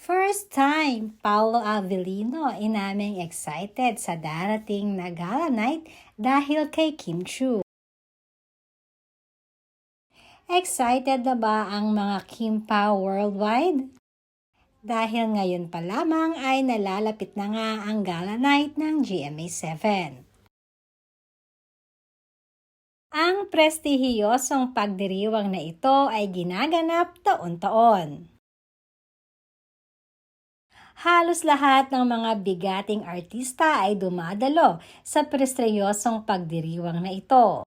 First time, Paolo Avellino inaming excited sa darating na gala night dahil kay Kim Chiu. Excited na ba ang mga Kim Pao worldwide? Dahil ngayon pa lamang ay nalalapit na nga ang gala night ng GMA7. Ang prestihiyosong pagdiriwang na ito ay ginaganap taon-taon. Halos lahat ng mga bigating artista ay dumadalo sa prestihiyosong pagdiriwang na ito.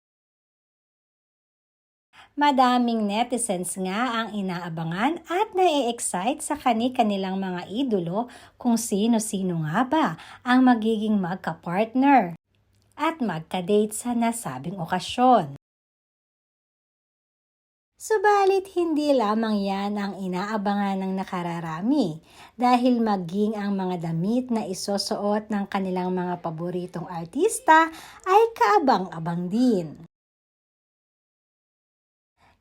Madaming netizens nga ang inaabangan at nai-excite sa kani-kanilang mga idolo kung sino-sino nga ba ang magiging magka-partner at magka-date sa nasabing okasyon. Subalit hindi lamang yan ang inaabangan ng nakararami dahil maging ang mga damit na isusuot ng kanilang mga paboritong artista ay kaabang-abang din.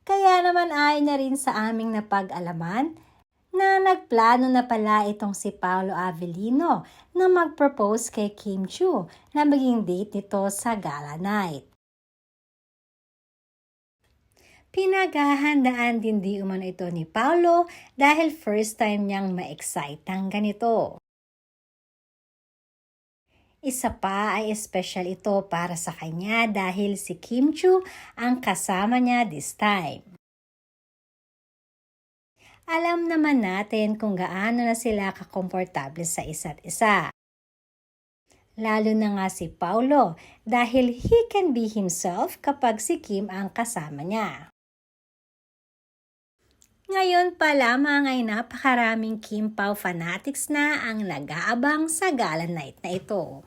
Kaya naman ay na rin sa aming napag-alaman na nagplano na pala itong si Paolo Avellino na mag-propose kay Kim Chiu na maging date nito sa gala night. Pinaghahandaan din di umano ito ni Paolo dahil first time niyang ma-excite ng ganito. Isa pa ay special ito para sa kanya dahil si Kim Chiu ang kasama niya this time. Alam naman natin kung gaano na sila kakomportable sa isa't isa. Lalo na nga si Paolo dahil he can be himself kapag si Kim ang kasama niya. Ngayon pa lamang ay napakaraming Kim Pao fanatics na ang nag-aabang sa gala night na ito.